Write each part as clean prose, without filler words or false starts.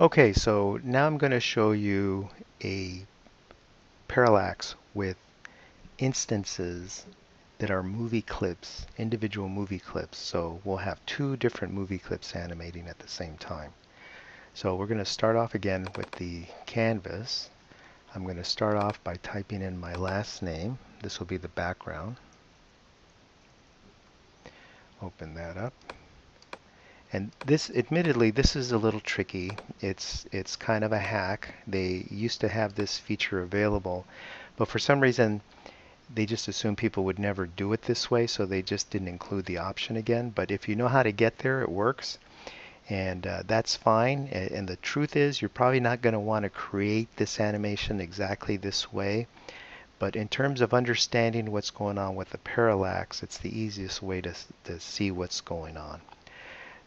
Okay, so now I'm going to show you a parallax with instances that are movie clips, individual movie clips. So we'll have two different movie clips animating at the same time. So we're going to start off again with the canvas. I'm going to start off by typing in my last name. This will be the background. Open that up. And this, admittedly, this is a little tricky. It's kind of a hack. They used to have this feature available, but for some reason they just assumed people would never do it this way, so they just didn't include the option again. But if you know how to get there, it works, and that's fine. And the truth is, you're probably not going to want to create this animation exactly this way. But in terms of understanding what's going on with the parallax, it's the easiest way to see what's going on.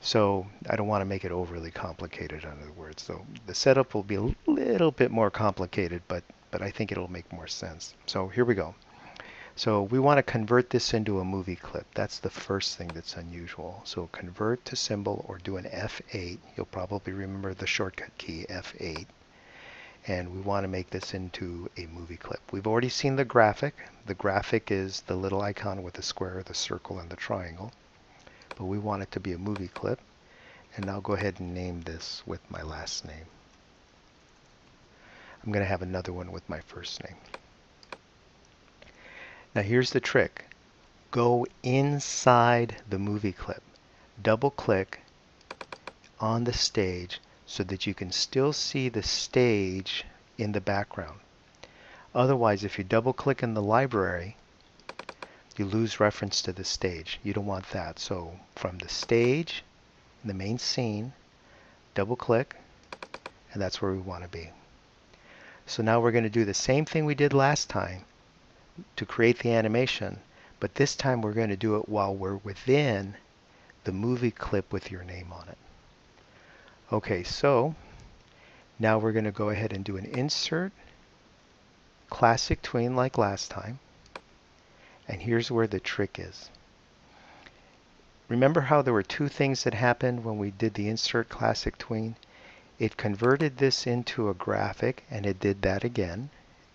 So I don't want to make it overly complicated, in other words. So the setup will be a little bit more complicated, but I think it'll make more sense. So here we go. So we want to convert this into a movie clip. That's the first thing that's unusual. So convert to symbol or do an F8. You'll probably remember the shortcut key F8. And we want to make this into a movie clip. We've already seen the graphic. The graphic is the little icon with the square, the circle, and the triangle. But we want it to be a movie clip. And I'll go ahead and name this with my last name. I'm going to have another one with my first name. Now here's the trick. Go inside the movie clip. Double click on the stage so that you can still see the stage in the background. Otherwise, if you double click in the library, you lose reference to the stage. You don't want that. So from the stage, the main scene, double click, and that's where we want to be. So now we're going to do the same thing we did last time to create the animation, but this time we're going to do it while we're within the movie clip with your name on it. Okay, so now we're going to go ahead and do an insert, classic tween like last time, and here's where the trick is. Remember how there were two things that happened when we did the insert classic tween? It converted this into a graphic, and it did that again.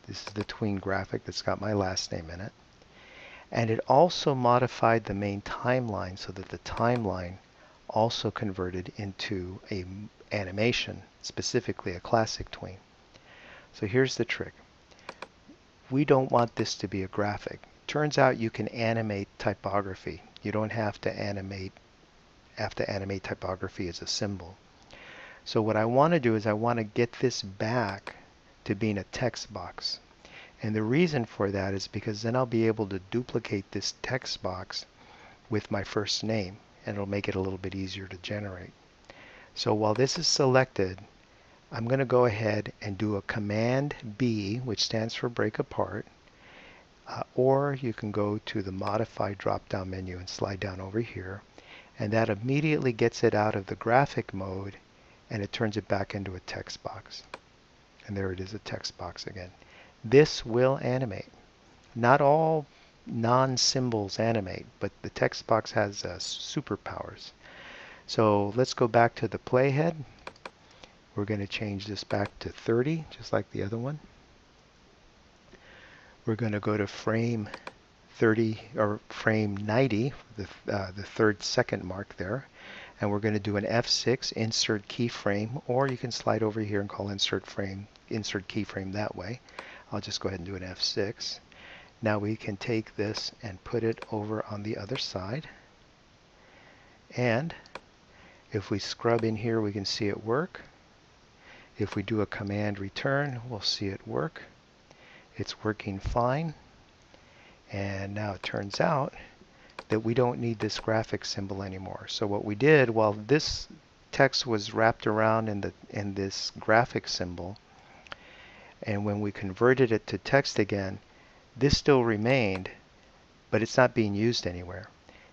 This is the tween graphic that's got my last name in it. And it also modified the main timeline so that the timeline also converted into a animation, specifically a classic tween. So here's the trick. We don't want this to be a graphic. Turns out you can animate typography. You don't have to animate typography as a symbol. So what I want to do is I want to get this back to being a text box. And the reason for that is because then I'll be able to duplicate this text box with my first name, and it'll make it a little bit easier to generate. So while this is selected, I'm going to go ahead and do a Command B, which stands for break apart, or you can go to the Modify drop-down menu and slide down over here, and that immediately gets it out of the graphic mode and it turns it back into a text box. And there it is, a text box again. This will animate. Not all non-symbols animate, but the text box has superpowers. So let's go back to the playhead. We're going to change this back to 30, just like the other one. We're going to go to frame 30 or frame 90, the third second mark there, and we're going to do an F6 insert keyframe, or you can slide over here and call insert keyframe that way. I'll just go ahead and do an F6. Now we can take this and put it over on the other side, and if we scrub in here we can see it work. If we do a command return, we'll see it work. It's working fine. And now it turns out that we don't need this graphic symbol anymore. So what we did, while this text was wrapped around in this graphic symbol, and when we converted it to text again, this still remained, but it's not being used anywhere.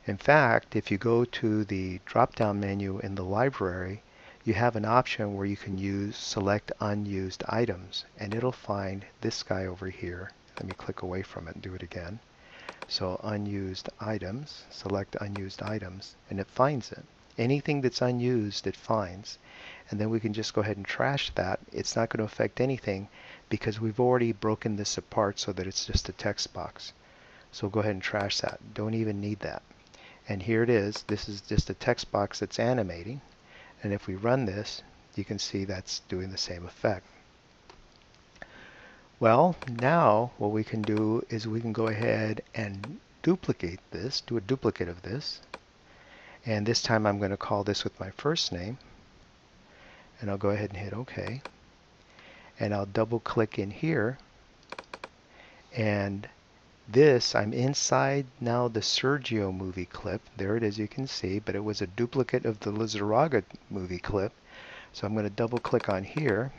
In fact, if you go to the drop-down menu in the library, you have an option where you can select unused items, and it'll find this guy over here. Let me click away from it and do it again. So unused items, select unused items, and it finds it. Anything that's unused, it finds. And then we can just go ahead and trash that. It's not going to affect anything because we've already broken this apart so that it's just a text box. So go ahead and trash that. Don't even need that. And here it is. This is just a text box that's animating. And if we run this, you can see that's doing the same effect. Well, now what we can do is we can go ahead and duplicate this, do a duplicate of this. And this time I'm going to call this with my first name. And I'll go ahead and hit OK. And I'll double click in here. And this, I'm inside now the Sergio movie clip. There it is, you can see, but it was a duplicate of the Lizarraga movie clip. So I'm going to double click on here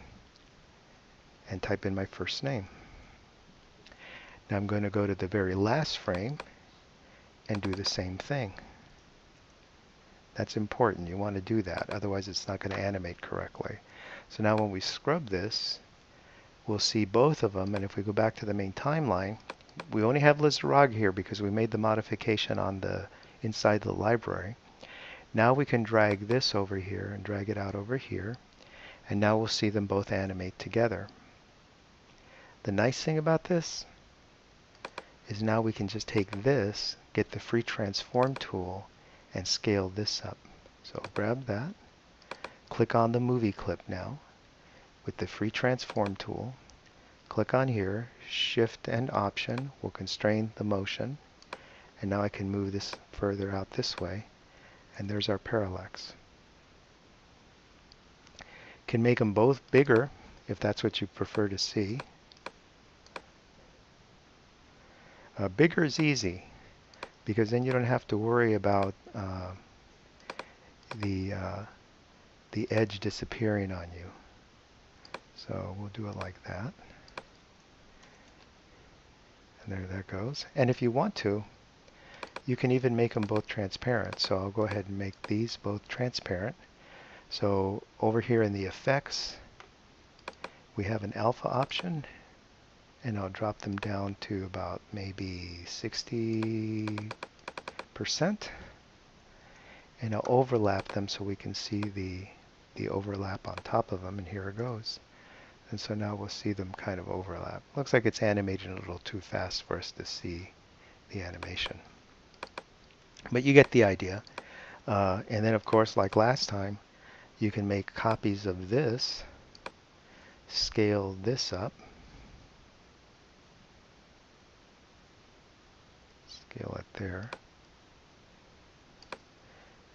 and type in my first name. Now I'm going to go to the very last frame and do the same thing. That's important. You want to do that. Otherwise it's not going to animate correctly. So now when we scrub this, we'll see both of them. And if we go back to the main timeline, we only have Lizarraga here because we made the modification on the inside the library. Now we can drag this over here and drag it out over here. And now we'll see them both animate together. The nice thing about this is now we can just take this, get the free transform tool, and scale this up. So grab that, click on the movie clip now with the free transform tool, click on here, shift and option will constrain the motion, and now I can move this further out this way, and there's our parallax. Can make them both bigger if that's what you prefer to see. Bigger is easy because then you don't have to worry about the edge disappearing on you. So we'll do it like that. And there that goes. And if you want to, you can even make them both transparent. So I'll go ahead and make these both transparent. So over here in the effects, we have an alpha option. And I'll drop them down to about maybe 60%. And I'll overlap them so we can see the overlap on top of them. And here it goes. And so now we'll see them kind of overlap. Looks like it's animating a little too fast for us to see the animation. But you get the idea. And then of course, like last time, you can make copies of this, scale this up, scale it there,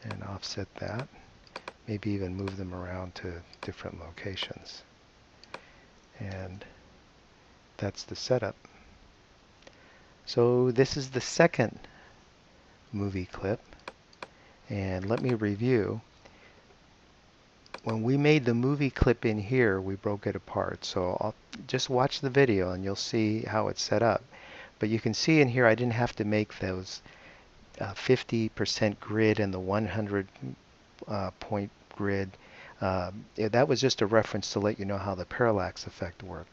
and offset that. Maybe even move them around to different locations. And that's the setup. So this is the second movie clip. And let me review. When we made the movie clip in here, we broke it apart. So I'll just watch the video and you'll see how it's set up. But you can see in here I didn't have to make those 50% grid and the 100 point grid. That was just a reference to let you know how the parallax effect worked.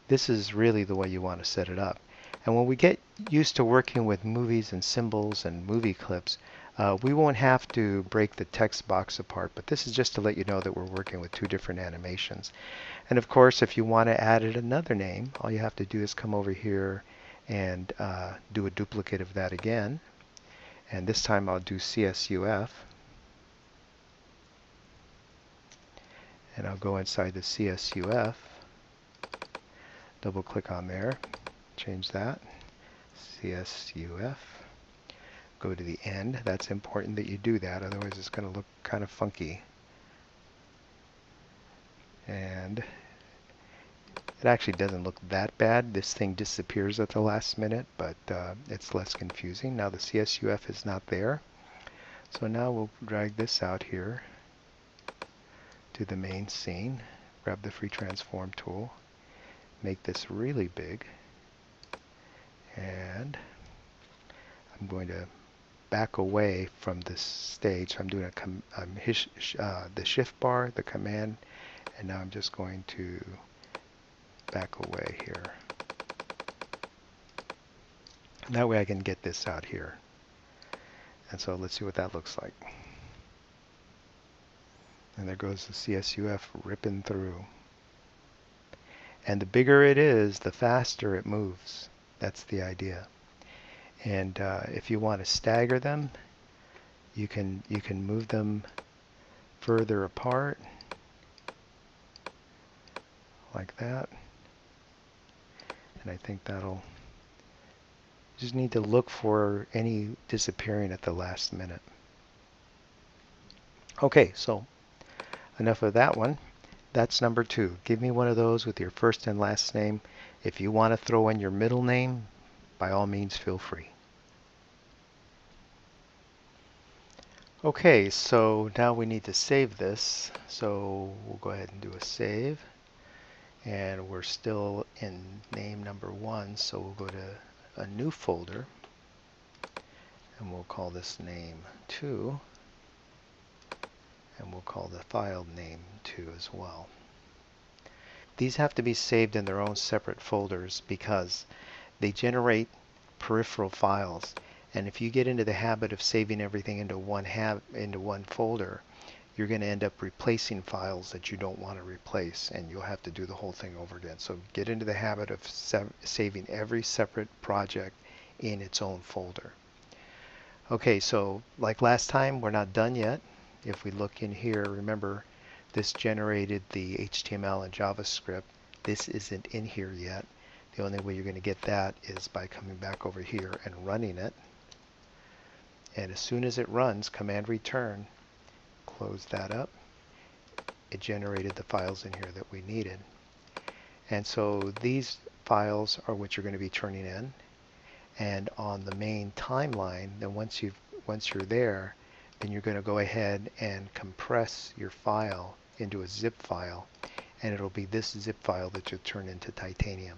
This is really the way you want to set it up. And when we get used to working with movies and symbols and movie clips, we won't have to break the text box apart, but this is just to let you know that we're working with two different animations. And of course, if you want to add it another name, all you have to do is come over here and do a duplicate of that again. And this time I'll do CSUF. And I'll go inside the CSUF, double click on there, change that, CSUF. Go to the end. That's important that you do that, otherwise it's going to look kind of funky. And it actually doesn't look that bad. This thing disappears at the last minute, but it's less confusing. Now the CSUF is not there. So now we'll drag this out here to the main scene. Grab the free transform tool. Make this really big. And I'm going to back away from this stage. I'm doing the shift bar, the command, and now I'm just going to back away here. And that way I can get this out here. And so let's see what that looks like. And there goes the CSUF ripping through. And the bigger it is, the faster it moves. That's the idea. And if you want to stagger them, you can move them further apart like that. And I think that'll just need to look for any disappearing at the last minute. Okay, so enough of that one. That's number 2. Give me one of those with your first and last name. If you want to throw in your middle name, by all means feel free. Okay, so now we need to save this. So we'll go ahead and do a save. And we're still in name number 1, so we'll go to a new folder. And we'll call this name 2. And we'll call the file name 2 as well. These have to be saved in their own separate folders because they generate peripheral files. And if you get into the habit of saving everything into one folder, you're going to end up replacing files that you don't want to replace, and you'll have to do the whole thing over again. So get into the habit of saving every separate project in its own folder. Okay, so like last time, we're not done yet. If we look in here, remember this generated the HTML and JavaScript. This isn't in here yet. The only way you're going to get that is by coming back over here and running it. And as soon as it runs, command return, close that up. It generated the files in here that we needed. And so these files are what you're going to be turning in. And on the main timeline, then once you're there, then you're going to go ahead and compress your file into a zip file, and it'll be this zip file that you'll turn into titanium.